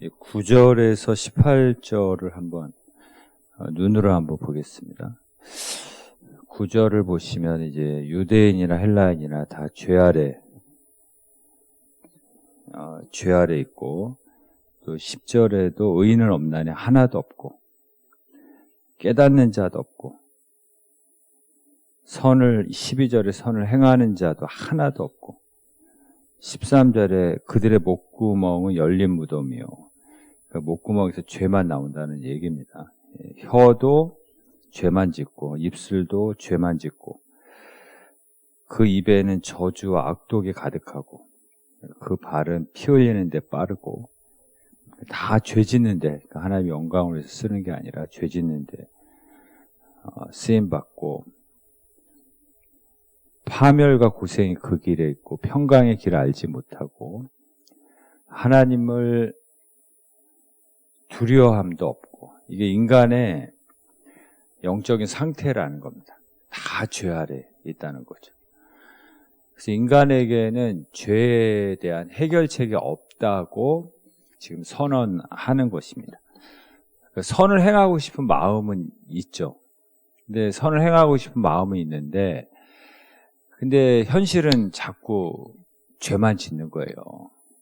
9절에서 18절을 한번 눈으로 한번 보겠습니다. 9절을 보시면 이제 유대인이나 헬라인이나 다 죄 아래 있고, 또 10절에도 의인은 없나니 하나도 없고 깨닫는 자도 없고 12절에 선을 행하는 자도 하나도 없고 13절에 그들의 목구멍은 열린 무덤이요. 그 목구멍에서 죄만 나온다는 얘기입니다. 혀도 죄만 짓고 입술도 죄만 짓고 그 입에는 저주와 악독이 가득하고 그 발은 피 흘리는 데 빠르고 다 죄 짓는데, 그러니까 하나님의 영광을 위해서 쓰는 게 아니라 죄 짓는데 쓰임받고, 파멸과 고생이 그 길에 있고 평강의 길을 알지 못하고 하나님을 두려워함도 없고, 이게 인간의 영적인 상태라는 겁니다. 다 죄 아래 있다는 거죠. 그래서 인간에게는 죄에 대한 해결책이 없다고 지금 선언하는 것입니다. 선을 행하고 싶은 마음은 있죠. 근데 선을 행하고 싶은 마음은 있는데, 근데 현실은 자꾸 죄만 짓는 거예요.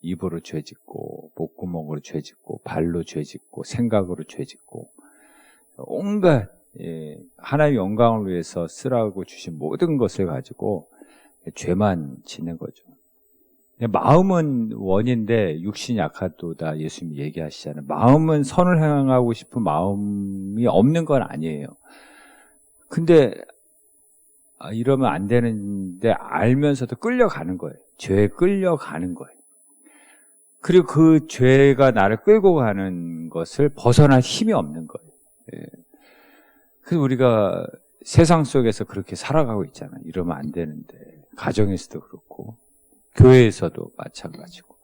입으로 죄 짓고, 목구멍으로 죄 짓고, 발로 죄 짓고, 생각으로 죄 짓고, 온갖 하나님의 영광을 위해서 쓰라고 주신 모든 것을 가지고 죄만 짓는 거죠. 마음은 원인데 육신이 약하도다 예수님이 얘기하시잖아요. 마음은 선을 행하고 싶은 마음이 없는 건 아니에요. 근데 이러면 안 되는데 알면서도 끌려가는 거예요. 죄에 끌려가는 거예요. 그리고 그 죄가 나를 끌고 가는 것을 벗어날 힘이 없는 거예요. 그래서 우리가 세상 속에서 그렇게 살아가고 있잖아요. 이러면 안 되는데, 가정에서도 그렇고 교회에서도 마찬가지고,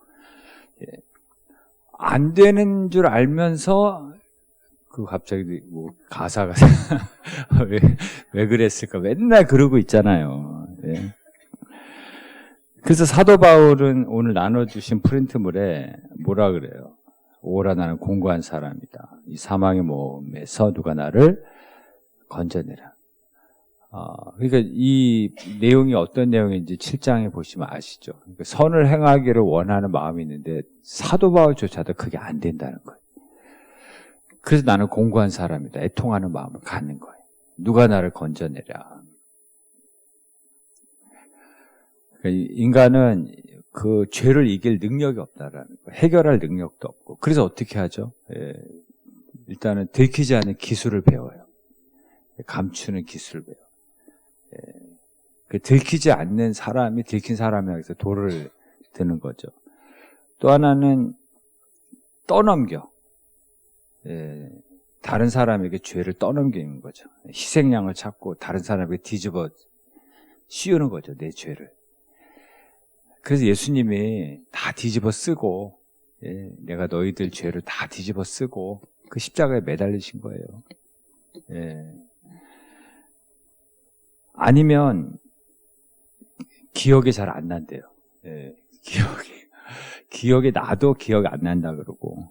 안 되는 줄 알면서 갑자기 뭐 가사가 왜 그랬을까 맨날 그러고 있잖아요. 그래서 사도 바울은 오늘 나눠주신 프린트물에 뭐라 그래요? 오라 나는 공고한 사람이다. 이 사망의 몸에서 누가 나를 건져내라. 그러니까 이 내용이 어떤 내용인지 7장에 보시면 아시죠? 그러니까 선을 행하기를 원하는 마음이 있는데 사도 바울조차도 그게 안 된다는 거예요. 그래서 나는 공고한 사람이다. 애통하는 마음을 갖는 거예요. 누가 나를 건져내랴. 그러니까 인간은 그 죄를 이길 능력이 없다라는 거예요. 해결할 능력도 없고. 그래서 어떻게 하죠? 일단은 들키지 않는 기술을 배워요. 감추는 기술을 배워요. 들키지 않는 사람이 들킨 사람에게서 돌을 드는 거죠. 또 하나는 떠넘겨. 다른 사람에게 죄를 떠넘기는 거죠. 희생양을 찾고 다른 사람에게 뒤집어 씌우는 거죠. 내 죄를. 그래서 예수님이 다 뒤집어 쓰고, 내가 너희들 죄를 다 뒤집어 쓰고 그 십자가에 매달리신 거예요. 아니면 기억이 잘 안 난대요. 기억이 나도 기억이 안 난다 그러고,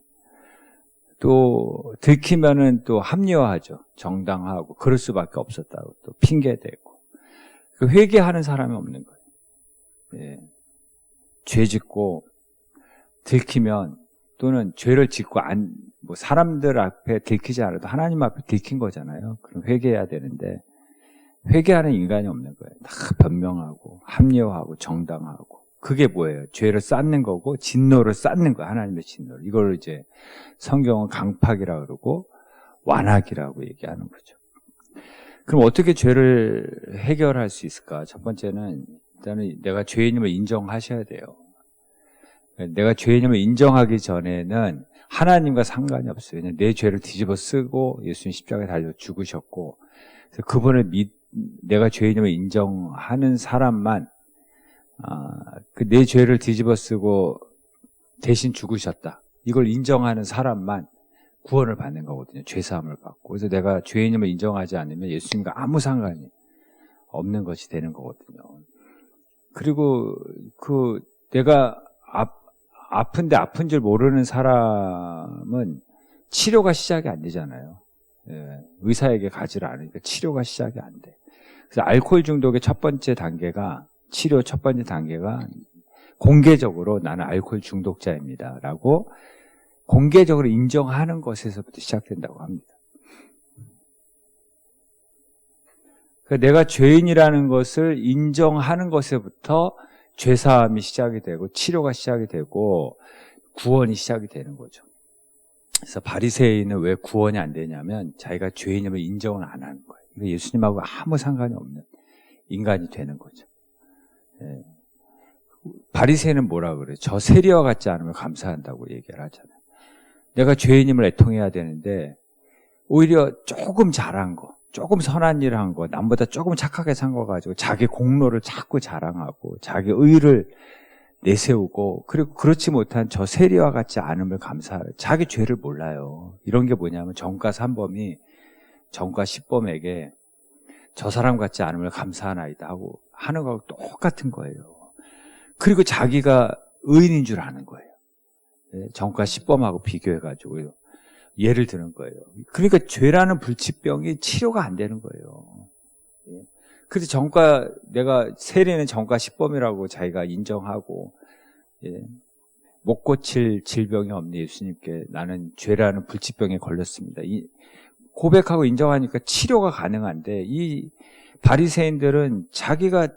또 들키면은 또 합리화하죠. 정당하고 그럴 수밖에 없었다고 또 핑계대고. 회개하는 사람이 없는 거예요. 죄 짓고 들키면, 또는 죄를 짓고 뭐 사람들 앞에 들키지 않아도 하나님 앞에 들킨 거잖아요. 그럼 회개해야 되는데 회개하는 인간이 없는 거예요. 다 변명하고 합리화하고 정당하고. 그게 뭐예요? 죄를 쌓는 거고 진노를 쌓는 거예요. 하나님의 진노를. 이걸 이제 성경은 강팍이라고 그러고 완악이라고 얘기하는 거죠. 그럼 어떻게 죄를 해결할 수 있을까? 첫 번째는 일단은 내가 죄인임을 인정하셔야 돼요. 내가 죄인임을 인정하기 전에는 하나님과 상관이 없어요. 그냥 내 죄를 뒤집어 쓰고 예수님 십자가에 달려 죽으셨고, 그래서 그분을 내가 죄인임을 인정하는 사람만, 내 죄를 뒤집어 쓰고 대신 죽으셨다, 이걸 인정하는 사람만 구원을 받는 거거든요. 죄사함을 받고. 그래서 내가 죄인임을 인정하지 않으면 예수님과 아무 상관이 없는 것이 되는 거거든요. 그리고 내가 아픈데 아픈 줄 모르는 사람은 치료가 시작이 안 되잖아요. 예, 의사에게 가지를 않으니까 치료가 시작이 안 돼. 그래서 알코올 중독의 첫 번째 단계가, 치료 첫 번째 단계가 공개적으로 나는 알코올 중독자입니다 라고 공개적으로 인정하는 것에서부터 시작된다고 합니다. 그러니까 내가 죄인이라는 것을 인정하는 것에부터 죄사함이 시작이 되고 치료가 시작이 되고 구원이 시작이 되는 거죠. 그래서 바리새인은 왜 구원이 안 되냐면 자기가 죄인임을 인정을 안 하는 거예요. 그러니까 예수님하고 아무 상관이 없는 인간이 되는 거죠. 예. 바리새인은 뭐라 그래요? 저 세리와 같지 않으면 감사한다고 얘기를 하잖아요. 내가 죄인임을 애통해야 되는데 오히려 조금 잘한 거, 조금 선한 일을 한 거, 남보다 조금 착하게 산 거 가지고 자기 공로를 자꾸 자랑하고 자기 의를 내세우고, 그리고 그렇지 못한 저 세리와 같지 않음을 감사해요. 자기 죄를 몰라요. 이런 게 뭐냐면 전과 3범이 전과 10범에게 저 사람 같지 않음을 감사하나이다 하고 하는 거하고 똑같은 거예요. 그리고 자기가 의인인 줄 아는 거예요. 전과 10범하고 비교해가지고요. 예를 드는 거예요. 그러니까 죄라는 불치병이 치료가 안 되는 거예요. 그래서 전과, 내가 세리는 전과 10범이라고 자기가 인정하고, 못 고칠 질병이 없는 예수님께 나는 죄라는 불치병에 걸렸습니다. 고백하고 인정하니까 치료가 가능한데, 이 바리새인들은 자기가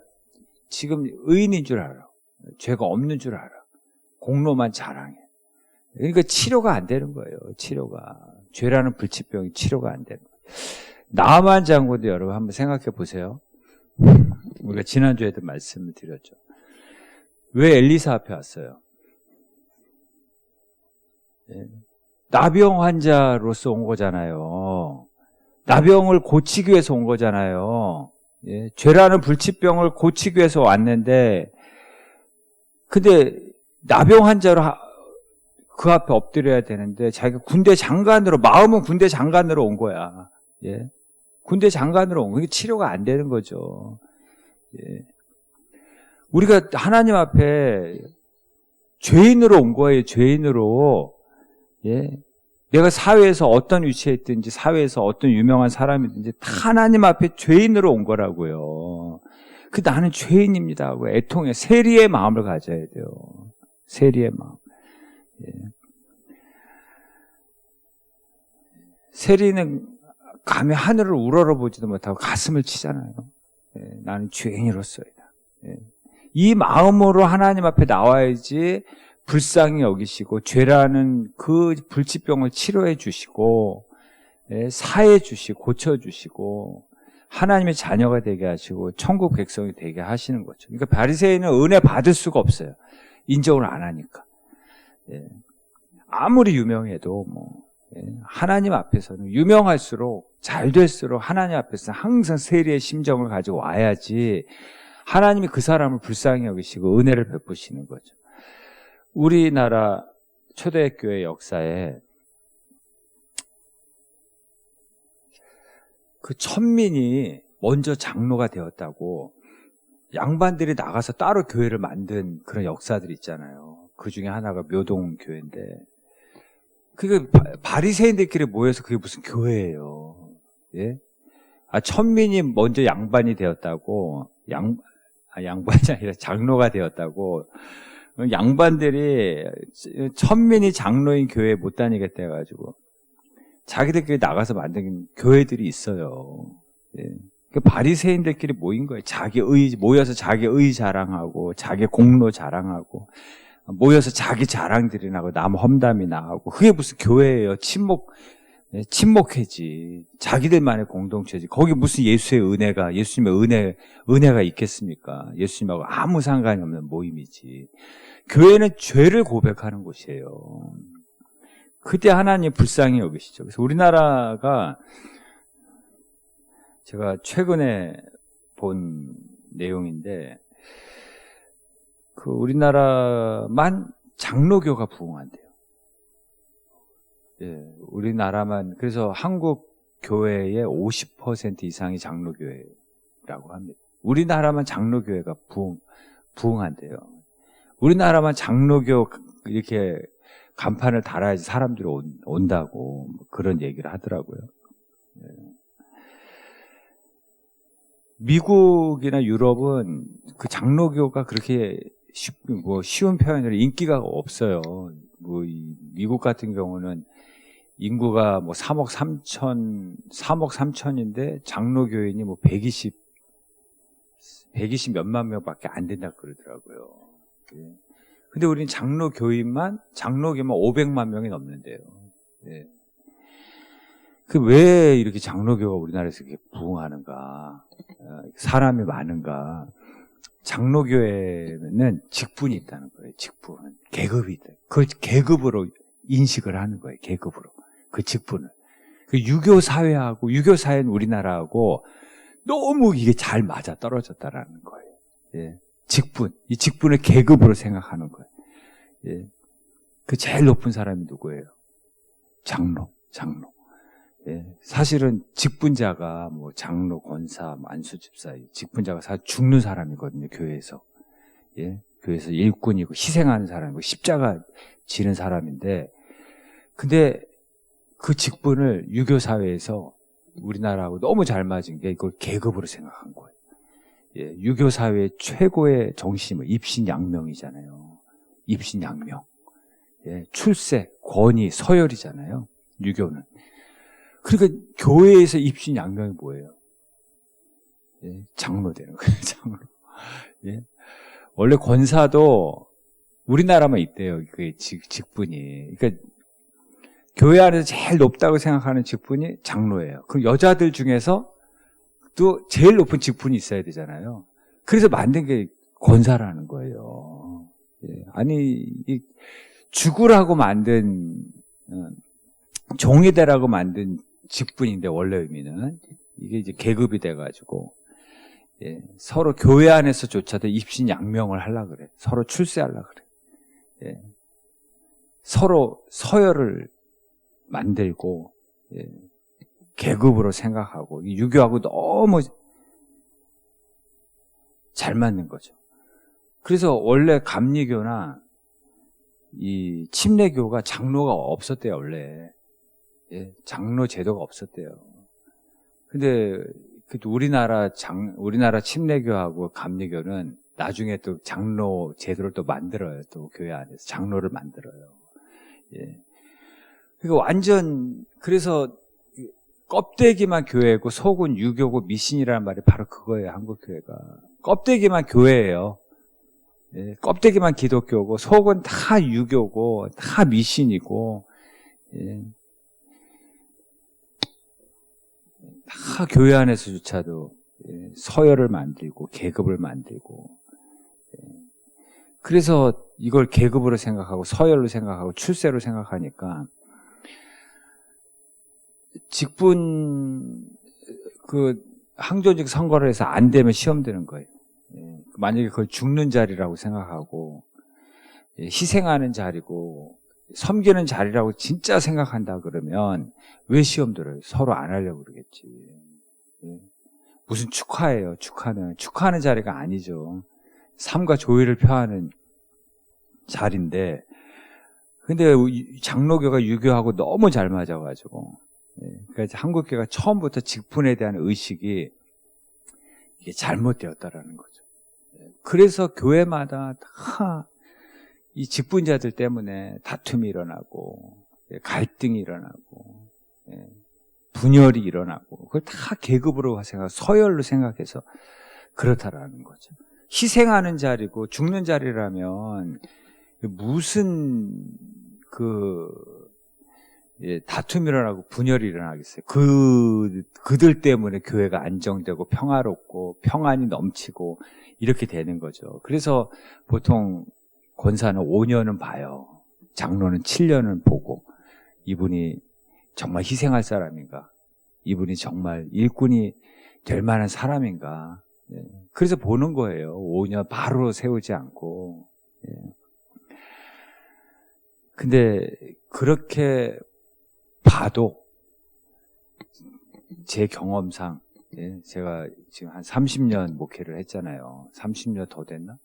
지금 의인인 줄 알아. 죄가 없는 줄 알아. 공로만 자랑해. 그러니까 치료가 안 되는 거예요. 치료가. 죄라는 불치병이 치료가 안 되는 거예요. 나만 장군도 여러분 한번 생각해 보세요. 우리가 지난주에도 말씀을 드렸죠. 왜 엘리사 앞에 왔어요? 나병 환자로서 온 거잖아요. 나병을 고치기 위해서 온 거잖아요. 죄라는 불치병을 고치기 위해서 왔는데, 근데 나병 환자로 그 앞에 엎드려야 되는데 자기가 군대 장관으로, 마음은 군대 장관으로 온 거야. 군대 장관으로 온 거예요. 치료가 안 되는 거죠. 우리가 하나님 앞에 죄인으로 온 거예요. 죄인으로. 내가 사회에서 어떤 위치에 있든지, 사회에서 어떤 유명한 사람이든지 다 하나님 앞에 죄인으로 온 거라고요. 나는 죄인입니다 하고 애통해. 세리의 마음을 가져야 돼요. 세리의 마음. 세리는 감히 하늘을 우러러보지도 못하고 가슴을 치잖아요. 나는 죄인으로서이다. 이 마음으로 하나님 앞에 나와야지 불쌍히 여기시고 죄라는 그 불치병을 치료해 주시고 사해 주시고 고쳐 주시고 하나님의 자녀가 되게 하시고 천국 백성이 되게 하시는 거죠. 그러니까 바리새인은 은혜 받을 수가 없어요. 인정을 안 하니까. 아무리 유명해도 하나님 앞에서는 유명할수록 잘 될수록 하나님 앞에서는 항상 세리의 심정을 가지고 와야지 하나님이 그 사람을 불쌍히 여기시고 은혜를 베푸시는 거죠. 우리나라 초대교회 역사에 그 천민이 먼저 장로가 되었다고 양반들이 나가서 따로 교회를 만든 그런 역사들이 있잖아요. 그 중에 하나가 묘동교회인데, 그게 바리새인들끼리 모여서 그게 무슨 교회예요. 천민이 먼저 양반이 되었다고, 양반이 아니라 장로가 되었다고, 양반들이 천민이 장로인 교회에 못 다니겠다 해가지고 자기들끼리 나가서 만든 교회들이 있어요. 바리새인들끼리 모인 거예요. 모여서 자기 의 자랑하고 자기 공로 자랑하고 모여서 자기 자랑들이나 하고 남 험담이나 하고, 그게 무슨 교회예요. 친목회지. 자기들만의 공동체지. 거기 무슨 예수님의 은혜가 있겠습니까? 예수님하고 아무 상관이 없는 모임이지. 교회는 죄를 고백하는 곳이에요. 그때 하나님 불쌍히 여기시죠. 그래서 우리나라가, 제가 최근에 본 내용인데, 우리나라만 장로교가 부흥한대요. 우리나라만. 그래서 한국 교회의 50% 이상이 장로교회라고 합니다. 우리나라만 장로교회가 부흥한대요. 우리나라만 장로교 이렇게 간판을 달아야지 사람들이 온다고 그런 얘기를 하더라고요. 미국이나 유럽은 그 장로교가 그렇게 쉬운 표현으로 인기가 없어요. 미국 같은 경우는 인구가 3억 3천인데 장로교인이 120 몇만 명밖에 안 된다 그러더라고요. 근데 우리는 장로교만 500만 명이 넘는데요. 예. 왜 이렇게 장로교가 우리나라에서 이렇게 부흥하는가? 사람이 많은가? 장로교회는 직분이 있다는 거예요. 직분. 계급이 있다. 그 계급으로 인식을 하는 거예요. 계급으로. 그 직분을. 그 유교사회하고, 유교사회는 우리나라하고 너무 이게 잘 맞아 떨어졌다라는 거예요. 예. 직분. 이 직분을 계급으로 생각하는 거예요. 예. 그 제일 높은 사람이 누구예요? 장로. 예. 사실은 직분자가 장로, 권사, 안수집사, 직분자가 사실 죽는 사람이거든요, 교회에서. 예. 교회에서 일꾼이고 희생하는 사람이고 십자가 지는 사람인데, 근데 그 직분을 유교사회에서 우리나라하고 너무 잘 맞은 게 이걸 계급으로 생각한 거예요. 예. 유교사회의 최고의 정신이 입신양명이잖아요. 입신양명. 예. 출세, 권위, 서열이잖아요. 유교는. 그러니까 교회에서 입신양명이 뭐예요? 예, 장로 되는 거예요. 장로. 예. 원래 권사도 우리나라만 있대요. 그 직분이. 그러니까 교회 안에서 제일 높다고 생각하는 직분이 장로예요. 그럼 여자들 중에서 또 제일 높은 직분이 있어야 되잖아요. 그래서 만든 게 권사라는 거예요. 예. 아니 죽으라고 만든 종이 되라고 만든 직분인데 원래 의미는 이게 이제 계급이 돼가지고 예, 서로 교회 안에서조차도 입신양명을 하려고 그래. 서로 출세하려고 그래. 예, 서로 서열을 만들고 예, 계급으로 생각하고 유교하고 너무 잘 맞는 거죠. 그래서 원래 감리교나 이 침례교가 장로가 없었대요. 원래 예, 장로 제도가 없었대요. 근데 우리나라 침례교하고 감리교는 나중에 또 장로 제도를 또 만들어요. 또 교회 안에서 장로를 만들어요. 예. 그래서 껍데기만 교회고 속은 유교고 미신이라는 말이 바로 그거예요. 한국 교회가 껍데기만 교회예요. 예, 껍데기만 기독교고 속은 다 유교고 다 미신이고. 예. 다 교회 안에서조차도 서열을 만들고 계급을 만들고 그래서 이걸 계급으로 생각하고 서열로 생각하고 출세로 생각하니까 직분 항조직 선거를 해서 안 되면 시험 되는 거예요. 만약에 그걸 죽는 자리라고 생각하고 희생하는 자리고 섬기는 자리라고 진짜 생각한다 그러면 왜 시험 들어요? 서로 안 하려고 그러겠지. 무슨 축하예요? 축하하는 자리가 아니죠. 삶과 조의를 표하는 자리인데 근데 장로교가 유교하고 너무 잘 맞아가지고 그러니까 한국교회가 처음부터 직분에 대한 의식이 이게 잘못되었다라는 거죠. 그래서 교회마다 다 이 직분자들 때문에 다툼이 일어나고 갈등이 일어나고 분열이 일어나고 그걸 다 계급으로 생각, 서열로 생각해서 그렇다라는 거죠. 희생하는 자리고 죽는 자리라면 무슨 다툼이 일어나고 분열이 일어나겠어요. 그들 때문에 교회가 안정되고 평화롭고 평안이 넘치고 이렇게 되는 거죠. 그래서 보통 권사는 5년은 봐요. 장로는 7년은 보고 이분이 정말 희생할 사람인가? 이분이 정말 일꾼이 될 만한 사람인가? 그래서 보는 거예요. 5년 바로 세우지 않고. 근데 그렇게 봐도 제 경험상 제가 지금 한 30년 목회를 했잖아요. 30년 더 됐나?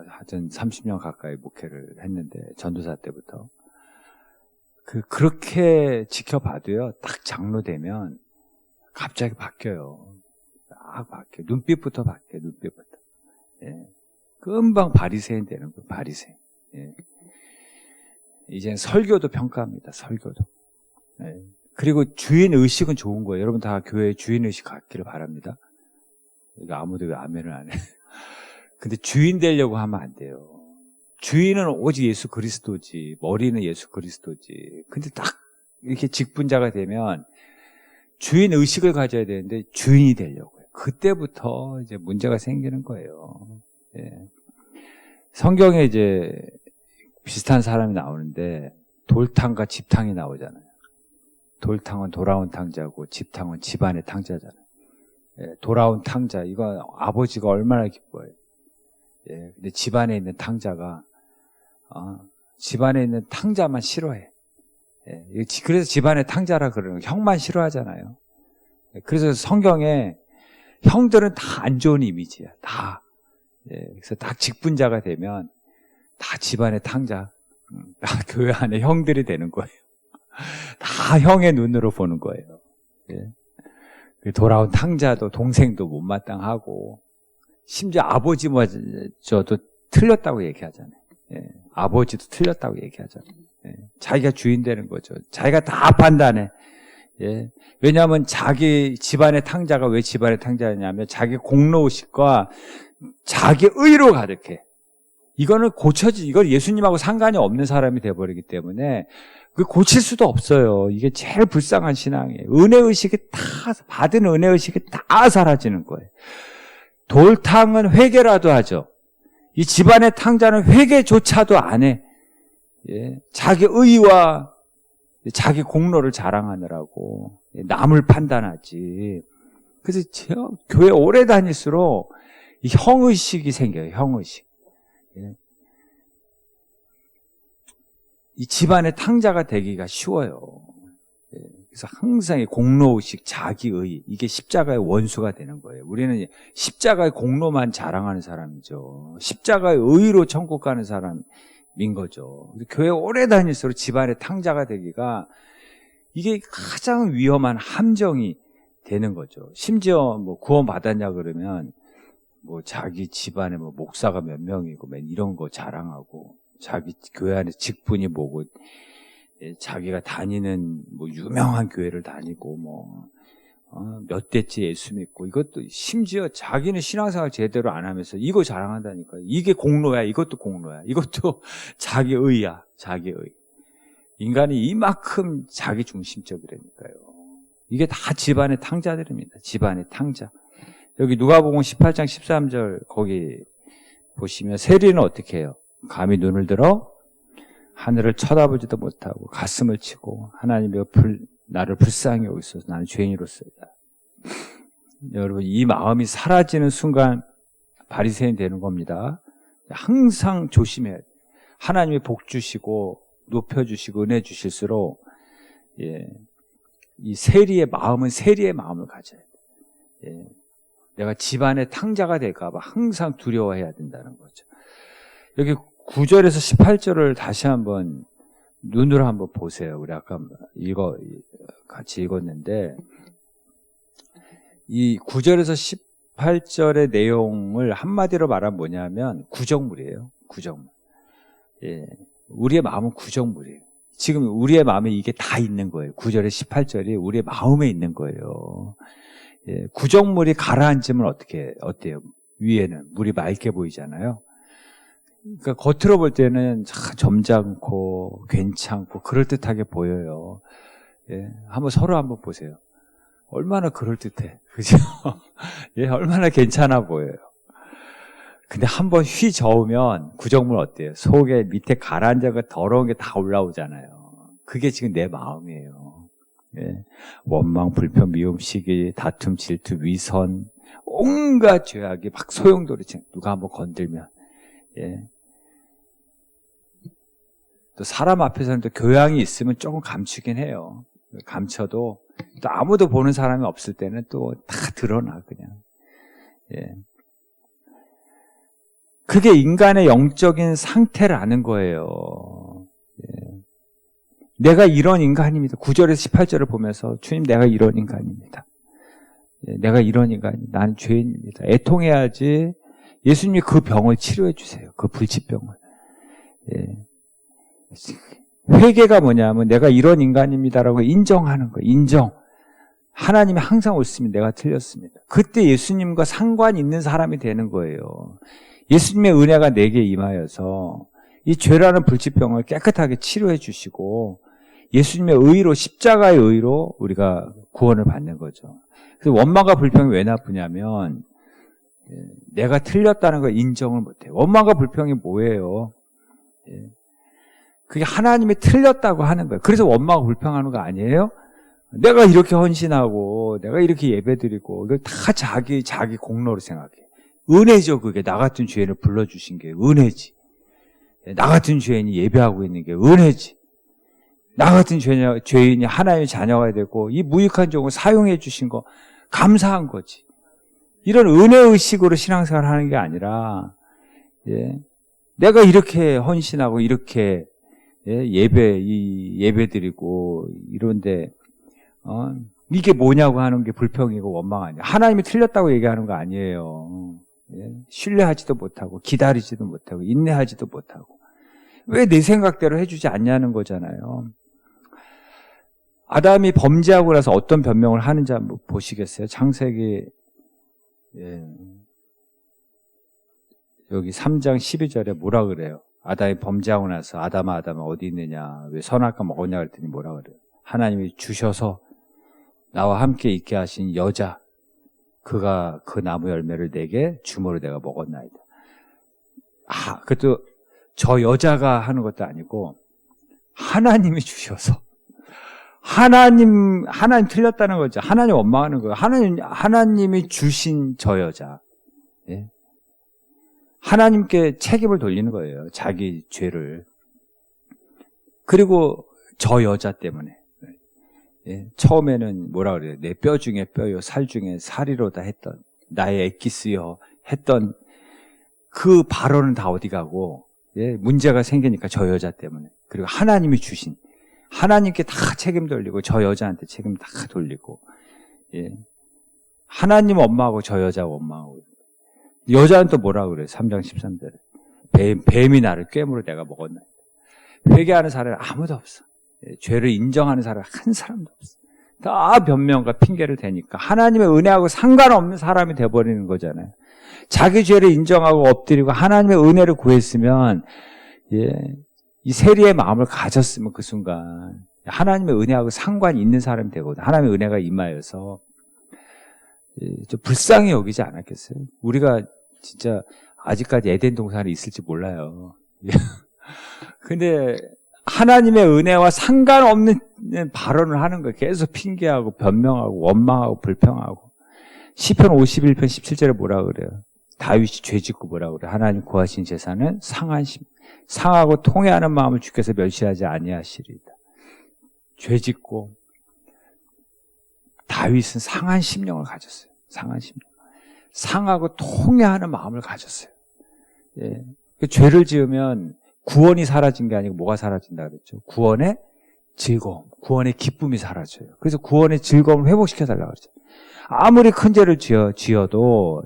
하여튼 30년 가까이 목회를 했는데, 전도사 때부터. 그렇게 지켜봐도요, 딱 장로 되면 갑자기 바뀌어요. 딱 바뀌어요. 눈빛부터 바뀌어요, 눈빛부터. 예. 금방 바리새인 되는 거예요, 바리새인. 예. 이젠 설교도 평가합니다, 설교도. 예. 그리고 주인의식은 좋은 거예요. 여러분 다 교회에 주인의식 갖기를 바랍니다. 이거 아무도 왜 아멘을 안 해. 근데 주인 되려고 하면 안 돼요. 주인은 오직 예수 그리스도지, 머리는 예수 그리스도지. 근데 딱 이렇게 직분자가 되면 주인 의식을 가져야 되는데 주인이 되려고요. 그때부터 이제 문제가 생기는 거예요. 예. 성경에 이제 비슷한 사람이 나오는데 돌탕과 집탕이 나오잖아요. 돌탕은 돌아온 탕자고 집탕은 집안의 탕자잖아요. 예, 돌아온 탕자, 이거 아버지가 얼마나 기뻐해요. 예, 근데 집안에 있는 탕자가 집안에 있는 탕자만 싫어해. 예, 그래서 집안의 탕자라 그러는 거예요. 형만 싫어하잖아요. 예, 그래서 성경에 형들은 다 안 좋은 이미지야. 다. 예, 그래서 딱 직분자가 되면 다 집안의 탕자, 다 교회 안에 형들이 되는 거예요. 다 형의 눈으로 보는 거예요. 예. 돌아온 탕자도 동생도 못마땅하고 심지어 아버지마저도 틀렸다고 얘기하잖아요. 예. 아버지도 틀렸다고 얘기하잖아요. 예. 자기가 주인 되는 거죠. 자기가 다 판단해. 예. 왜냐하면 자기 집안의 탕자가 왜 집안의 탕자냐면 자기 공로의식과 자기 의로 가득해. 이거는 이건 예수님하고 상관이 없는 사람이 돼버리기 때문에 그 고칠 수도 없어요. 이게 제일 불쌍한 신앙이에요. 은혜의식이 받은 은혜의식이 다 사라지는 거예요. 돌탕은 회개라도 하죠. 이 집안의 탕자는 회개조차도 안 해. 예, 자기 의와 자기 공로를 자랑하느라고 남을 판단하지. 그래서 교회 오래 다닐수록 이 형의식이 생겨요. 형의식. 예. 이 집안의 탕자가 되기가 쉬워요. 예. 그래서 항상 이 공로의식, 자기의, 이게 십자가의 원수가 되는 거예요. 우리는 십자가의 공로만 자랑하는 사람이죠. 십자가의 의로 천국 가는 사람인 거죠. 교회 오래 다닐수록 집안의 탕자가 되기가 이게 가장 위험한 함정이 되는 거죠. 심지어 뭐 구원 받았냐 그러면 뭐 자기 집안에 뭐 목사가 몇 명이고 맨 이런 거 자랑하고 자기 교회 안에 직분이 뭐고 자기가 다니는 뭐 유명한 교회를 다니고 뭐 몇 대째 예수 믿고 이것도 심지어 자기는 신앙생활 제대로 안 하면서 이거 자랑한다니까요. 이게 공로야. 이것도 공로야. 이것도 자기 의야. 자기 의. 인간이 이만큼 자기 중심적이라니까요. 이게 다 집안의 탕자들입니다. 집안의 탕자. 여기 누가복음 18장 13절 거기 보시면 세리는 어떻게 해요? 감히 눈을 들어 하늘을 쳐다보지도 못하고 가슴을 치고 하나님의 나를 불쌍히 여기소서 나는 죄인으로서이다. 여러분 이 마음이 사라지는 순간 바리새인 되는 겁니다. 항상 조심해야 돼요. 하나님이 복 주시고 높여주시고 은혜 주실수록 이 세리의 마음은 세리의 마음을 가져야 돼요. 내가 집안의 탕자가 될까 봐 항상 두려워해야 된다는 거죠. 여기 9절에서 18절을 다시 한번 눈으로 한번 보세요. 우리 아까 같이 읽었는데 이 9절에서 18절의 내용을 한마디로 말하면 뭐냐면 구정물이에요. 구정물. 예. 우리의 마음은 구정물이에요. 지금 우리의 마음에 이게 다 있는 거예요. 9절에 18절이 우리의 마음에 있는 거예요. 예. 구정물이 가라앉으면 어때요? 위에는 물이 맑게 보이잖아요. 그러니까 겉으로 볼 때는 점잖고 괜찮고 그럴듯하게 보여요. 예, 서로 한번 보세요. 얼마나 그럴듯해, 그죠? 예, 얼마나 괜찮아 보여요. 근데 한번 휘 저으면 구정물 어때요? 속에 밑에 가라앉아가 더러운 게 다 올라오잖아요. 그게 지금 내 마음이에요. 예, 원망, 불평, 미움, 시기, 다툼, 질투, 위선, 온갖 죄악이 막 소용돌이 누가 한번 건들면. 예. 또 사람 앞에서는 또 교양이 있으면 조금 감추긴 해요. 감춰도 또 아무도 보는 사람이 없을 때는 또 다 드러나 그냥. 예. 그게 인간의 영적인 상태라는 거예요. 내가 이런 인간입니다. 9절에서 18절을 보면서 주님 내가 이런 인간입니다. 내가 이런 인간입니다. 나는 죄인입니다. 애통해야지 예수님이 그 병을 치료해 주세요. 그 불치병을. 회개가 뭐냐면 내가 이런 인간입니다라고 인정하는 거예요. 인정. 하나님이 항상 옳습니다. 내가 틀렸습니다. 그때 예수님과 상관이 있는 사람이 되는 거예요. 예수님의 은혜가 내게 임하여서 이 죄라는 불치병을 깨끗하게 치료해 주시고 예수님의 의로 십자가의 의로 우리가 구원을 받는 거죠. 그래서 원망과 불평이 왜 나쁘냐면 내가 틀렸다는 걸 인정을 못해요. 원망과 불평이 뭐예요? 그게 하나님이 틀렸다고 하는 거예요. 그래서 원망과 불평하는 거 아니에요? 내가 이렇게 헌신하고 내가 이렇게 예배드리고 이걸 다 자기 공로로 생각해. 은혜죠. 그게 나 같은 죄인을 불러주신 게 은혜지. 나 같은 죄인이 예배하고 있는 게 은혜지. 나 같은 죄인이 하나님의 자녀가 되고 이 무익한 종을 사용해 주신 거 감사한 거지. 이런 은혜의식으로 신앙생활을 하는 게 아니라 내가 이렇게 헌신하고 이렇게 예배드리고 이런데 이게 뭐냐고 하는 게 불평이고 원망 아니에요. 하나님이 틀렸다고 얘기하는 거 아니에요. 신뢰하지도 못하고 기다리지도 못하고 인내하지도 못하고 왜 내 생각대로 해주지 않냐는 거잖아요. 아담이 범죄하고 나서 어떤 변명을 하는지 한번 보시겠어요? 창세기 여기 3장 12절에 뭐라 그래요? 아담이 범죄하고 나서 아담아 어디 있느냐? 왜 선악과 먹었냐 그랬더니 뭐라 그래요? 하나님이 주셔서 나와 함께 있게 하신 여자 그가 그 나무 열매를 내게 주므로 내가 먹었나이다. 그것도 저 여자가 하는 것도 아니고 하나님이 주셔서 하나님 틀렸다는 거죠. 하나님 원망하는 거예요. 하나님이 주신 저 여자. 하나님께 책임을 돌리는 거예요. 자기 죄를. 그리고 저 여자 때문에. 처음에는 뭐라 그래요? 내 뼈 중에 뼈요, 살 중에 살이로다 했던, 나의 엑기스여 했던 그 발언은 다 어디 가고, 문제가 생기니까 저 여자 때문에. 그리고 하나님이 주신, 하나님께 다 책임 돌리고, 저 여자한테 책임 다 돌리고, 하나님 엄마하고 저 여자 엄마하고. 여자는 또 뭐라 그래요? 3장 13절에. 뱀이 나를 꿰물어 내가 먹었나. 회개하는 사람은 아무도 없어. 죄를 인정하는 사람은 한 사람도 없어. 다 변명과 핑계를 대니까 하나님의 은혜하고 상관없는 사람이 돼버리는 거잖아요. 자기 죄를 인정하고 엎드리고 하나님의 은혜를 구했으면 이 세리의 마음을 가졌으면 그 순간 하나님의 은혜하고 상관이 있는 사람이 되거든. 하나님의 은혜가 임하여서 좀 불쌍히 여기지 않았겠어요? 우리가 진짜 아직까지 에덴 동산에 있을지 몰라요. 근데 하나님의 은혜와 상관없는 발언을 하는 거예요. 계속 핑계하고 변명하고 원망하고 불평하고. 시편 51편 17절에 뭐라 그래요? 다윗이 죄짓고 뭐라 그래요? 하나님 구하신 제사는 상하고 통회하는 마음을 주께서 멸시하지 아니하시리이다. 죄짓고 다윗은 상한 심령을 가졌어요. 상한 심령. 상하고 통회하는 마음을 가졌어요. 죄를 지으면 구원이 사라진 게 아니고 뭐가 사라진다 그랬죠? 구원의 즐거움, 구원의 기쁨이 사라져요. 그래서 구원의 즐거움을 회복시켜달라고 그랬죠. 아무리 큰 죄를 지어도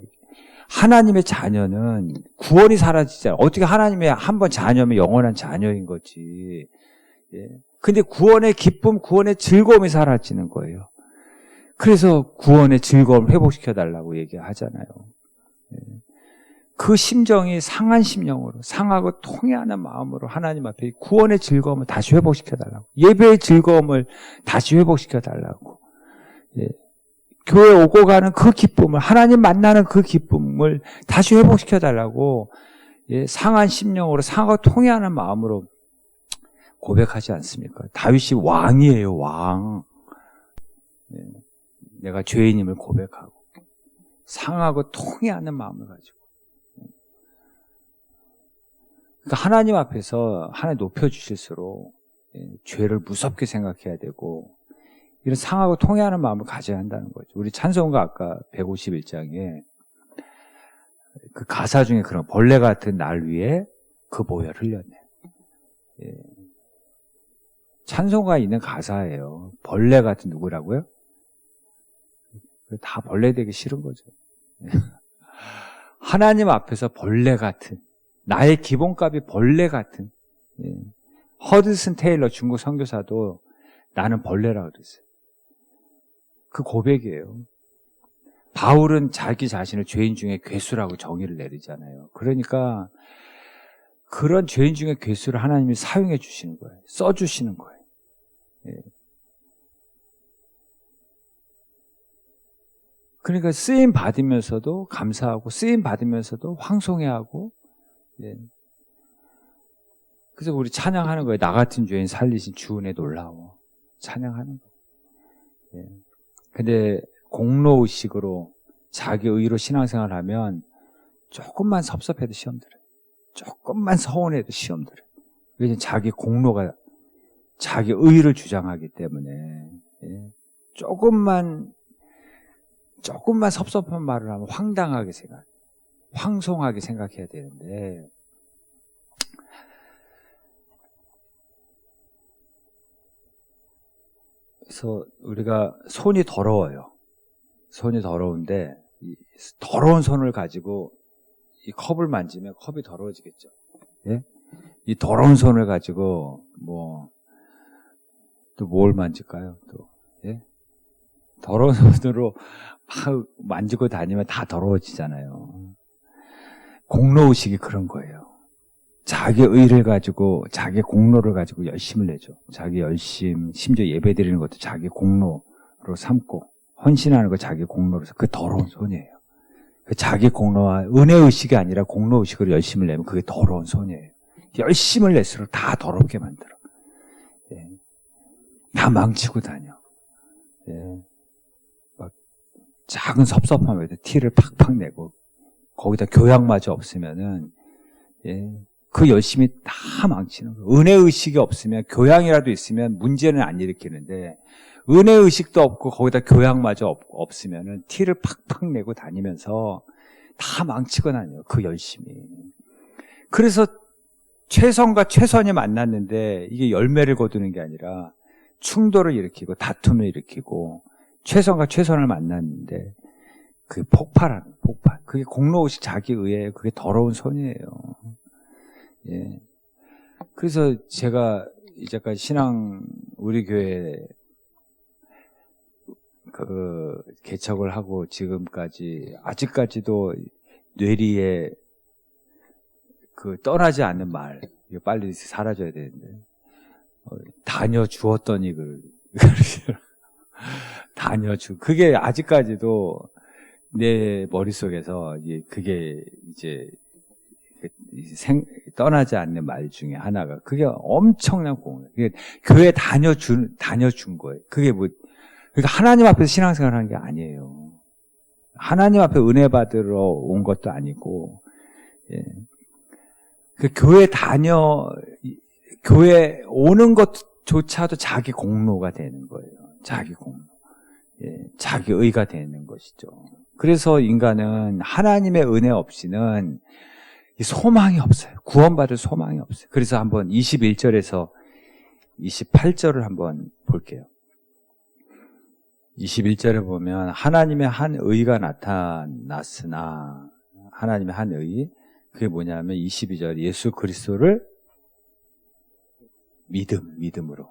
하나님의 자녀는 구원이 사라지잖아요. 어떻게 하나님의 한 번 자녀면 영원한 자녀인 거지. 근데 구원의 기쁨, 구원의 즐거움이 사라지는 거예요. 그래서 구원의 즐거움을 회복시켜달라고 얘기하잖아요. 그 심정이 상한 심령으로, 상하고 통회하는 마음으로 하나님 앞에 구원의 즐거움을 다시 회복시켜달라고, 예배의 즐거움을 다시 회복시켜달라고, 교회 오고 가는 그 기쁨을, 하나님 만나는 그 기쁨을 다시 회복시켜달라고 상한 심령으로, 상하고 통회하는 마음으로 고백하지 않습니까? 다윗이 왕이에요, 왕. 내가 죄인임을 고백하고 상하고 통회하는 마음을 가지고. 그러니까 하나님 앞에서 하나님 높여주실수록 죄를 무섭게 생각해야 되고 이런 상하고 통회하는 마음을 가져야 한다는 거죠. 우리 찬송가 아까 151장에 그 가사 중에 그런 벌레 같은 날 위에 그 보혈 흘렸네. 예. 찬송가 있는 가사예요. 벌레 같은 누구라고요? 다 벌레 되기 싫은 거죠. 하나님 앞에서 벌레 같은, 나의 기본값이 벌레 같은. 예. 허드슨 테일러 중국 선교사도 나는 벌레라고 그랬어요. 그 고백이에요. 바울은 자기 자신을 죄인 중에 괴수라고 정의를 내리잖아요. 그러니까 그런 죄인 중에 괴수를 하나님이 사용해 주시는 거예요. 써주시는 거예요. 예. 그러니까 쓰임 받으면서도 감사하고 쓰임 받으면서도 황송해하고, 예. 그래서 우리 찬양하는 거예요. 나 같은 죄인 살리신 주 은혜 놀라워. 찬양하는 거예요. 예. 근데 공로의식으로 자기 의로 신앙생활을 하면 조금만 섭섭해도 시험 들어요. 조금만 서운해도 시험 들어요. 왜냐하면 자기 공로가 자기 의를 주장하기 때문에. 예. 조금만 섭섭한 말을 하면 황당하게 황송하게 생각해야 되는데, 그래서 우리가 손이 더러워요. 손이 더러운데 이 더러운 손을 가지고 이 컵을 만지면 컵이 더러워지겠죠. 예? 이 더러운 손을 가지고 또 뭘 만질까요? 또 예? 더러운 손으로 막 만지고 다니면 다 더러워지잖아요. 공로의식이 그런 거예요. 자기 의를 가지고 자기 공로를 가지고 열심을 내죠. 자기 열심, 심지어 예배 드리는 것도 자기 공로로 삼고 헌신하는 거 자기 공로로서 그 더러운 손이에요. 그 자기 공로와 은혜의식이 아니라 공로의식으로 열심을 내면 그게 더러운 손이에요. 열심을 낼수록 다 더럽게 만들어. 예. 다 망치고 다녀. 예. 막 작은 섭섭함에도 티를 팍팍 내고 거기다 교양마저 없으면은 예. 그 열심히 다 망치는 거예요. 은혜의식이 없으면 교양이라도 있으면 문제는 안 일으키는데 은혜의식도 없고 거기다 교양마저 없으면 티를 팍팍 내고 다니면서 다 망치고 다녀요. 그 열심히. 그래서 최선과 최선이 만났는데 이게 열매를 거두는 게 아니라 충돌을 일으키고 다툼을 일으키고 최선과 최선을 만났는데 그게 폭발. 그게 공로의식 자기 의예요. 그게 더러운 손이에요. 예. 그래서 제가 이제까지 우리 교회 개척을 하고 지금까지 아직까지도 뇌리에 떠나지 않는 말, 이거 빨리 사라져야 되는데 다녀 주었더니 그게 아직까지도 내 머릿속에서 그게 이제 떠나지 않는 말 중에 하나가 그게 엄청난 공헌. 교회 다녀준 거예요. 그러니까 하나님 앞에서 신앙생활 하는 게 아니에요. 하나님 앞에 은혜 받으러 온 것도 아니고, 예. 교회 오는 것조차도 자기 공로가 되는 거예요. 자기 공로. 예. 자기 의가 되는 것이죠. 그래서 인간은 하나님의 은혜 없이는 소망이 없어요. 구원받을 소망이 없어요. 그래서 한번 21절에서 28절을 한번 볼게요. 21절에 보면 하나님의 한 의가 나타났으나 하나님의 한 의, 그게 뭐냐면 22절 예수 그리스도를 믿음으로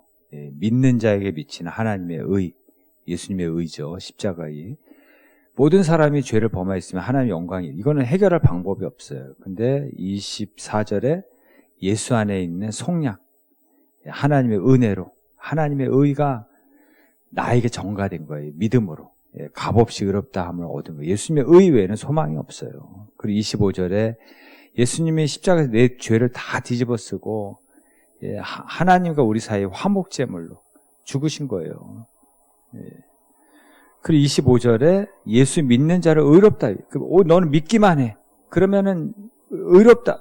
믿는 자에게 미치는 하나님의 의, 예수님의 의죠. 십자가의 모든 사람이 죄를 범하였으면 하나님의 영광이 이거는 해결할 방법이 없어요. 근데 24절에 예수 안에 있는 속량 하나님의 은혜로 하나님의 의가 나에게 전가된 거예요. 믿음으로 값없이 의롭다 함을 얻은 거예요. 예수님의 의 외에는 소망이 없어요. 그리고 25절에 예수님이 십자가에서 내 죄를 다 뒤집어 쓰고 하나님과 우리 사이의 화목제물로 죽으신 거예요. 그리고 25절에 예수 믿는 자를 의롭다. 너는 믿기만 해. 그러면은 의롭다.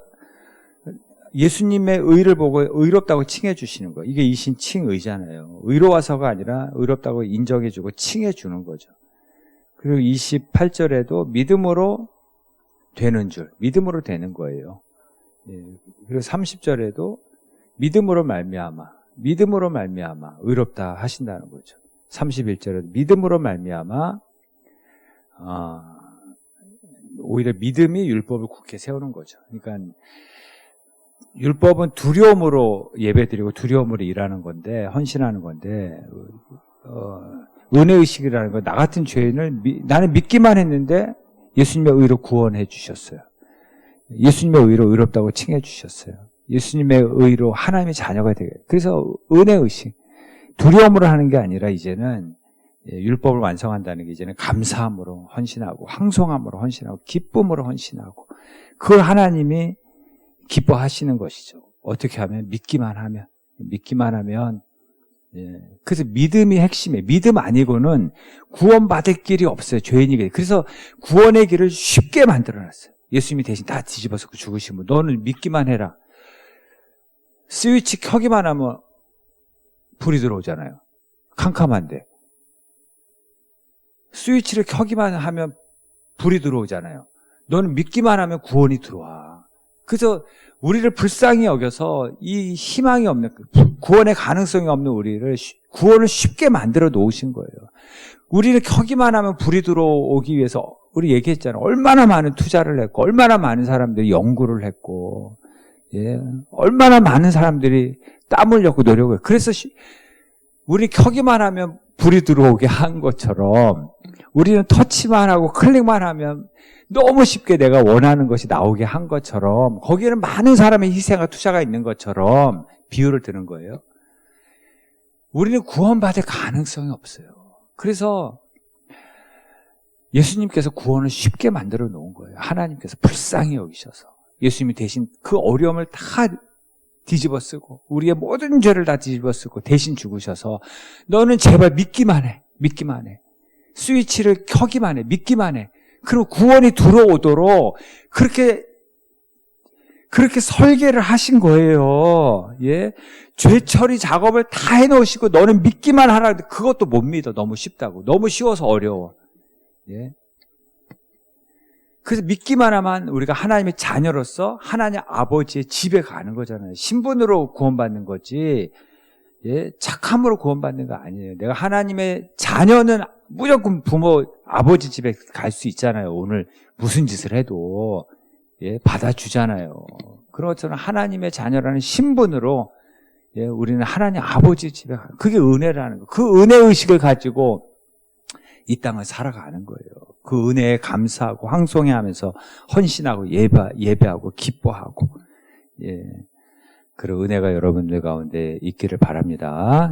예수님의 의를 보고 의롭다고 칭해 주시는 거예요. 이게 이신칭의잖아요. 의로워서가 아니라 의롭다고 인정해 주고 칭해 주는 거죠. 그리고 28절에도 믿음으로 되는 줄, 믿음으로 되는 거예요. 예. 그리고 30절에도 믿음으로 말미암아 의롭다 하신다는 거죠. 31절에도 믿음으로 말미암아 오히려 믿음이 율법을 굳게 세우는 거죠. 그러니까 율법은 두려움으로 예배드리고 두려움으로 일하는 건데, 헌신하는 건데, 은혜의식이라는 건 나 같은 죄인을 나는 믿기만 했는데 예수님의 의로 구원해 주셨어요. 예수님의 의로 의롭다고 칭해 주셨어요. 예수님의 의로 하나님의 자녀가 되게. 그래서 은혜의식, 두려움으로 하는 게 아니라 이제는 율법을 완성한다는 게 이제는 감사함으로 헌신하고 황송함으로 헌신하고 기쁨으로 헌신하고, 그걸 하나님이 기뻐하시는 것이죠. 어떻게 하면? 믿기만 하면. 예. 그래서 믿음이 핵심이에요. 믿음 아니고는 구원받을 길이 없어요. 죄인이게. 그래서 구원의 길을 쉽게 만들어놨어요. 예수님이 대신 다 뒤집어서 죽으시면 너는 믿기만 해라. 스위치 켜기만 하면 불이 들어오잖아요. 캄캄한데. 스위치를 켜기만 하면 불이 들어오잖아요. 너는 믿기만 하면 구원이 들어와. 그래서 우리를 불쌍히 여겨서 이 희망이 없는, 구원의 가능성이 없는 우리를 구원을 쉽게 만들어 놓으신 거예요. 우리를 켜기만 하면 불이 들어오기 위해서 우리 얘기했잖아요. 얼마나 많은 투자를 했고, 얼마나 많은 사람들이 연구를 했고, 예, 얼마나 많은 사람들이 땀 흘렸고 노력을. 그래서 우리 켜기만 하면 불이 들어오게 한 것처럼 우리는 터치만 하고 클릭만 하면 너무 쉽게 내가 원하는 것이 나오게 한 것처럼, 거기에는 많은 사람의 희생과 투자가 있는 것처럼 비유를 드는 거예요. 우리는 구원받을 가능성이 없어요. 그래서 예수님께서 구원을 쉽게 만들어 놓은 거예요. 하나님께서 불쌍히 여기셔서 예수님이 대신 그 어려움을 다 뒤집어 쓰고 우리의 모든 죄를 다 뒤집어 쓰고 대신 죽으셔서 너는 제발 믿기만 해. 스위치를 켜기만 해. 믿기만 해. 그리고 구원이 들어오도록 그렇게 설계를 하신 거예요. 예? 죄 처리 작업을 다 해놓으시고 너는 믿기만 하라는데 그것도 못 믿어. 너무 쉽다고. 너무 쉬워서 어려워. 예? 그래서 믿기만 하면 우리가 하나님의 자녀로서 하나님 아버지의 집에 가는 거잖아요. 신분으로 구원받는 거지, 예? 착함으로 구원받는 거 아니에요. 내가 하나님의 자녀는 무조건 부모, 아버지 집에 갈 수 있잖아요. 오늘 무슨 짓을 해도, 예, 받아주잖아요. 그런 것처럼 하나님의 자녀라는 신분으로, 예, 우리는 하나님 아버지 집에 가는, 그게 은혜라는 거. 그 은혜의식을 가지고 이 땅을 살아가는 거예요. 그 은혜에 감사하고 황송해하면서 헌신하고 예배하고 기뻐하고, 예, 그런 은혜가 여러분들 가운데 있기를 바랍니다.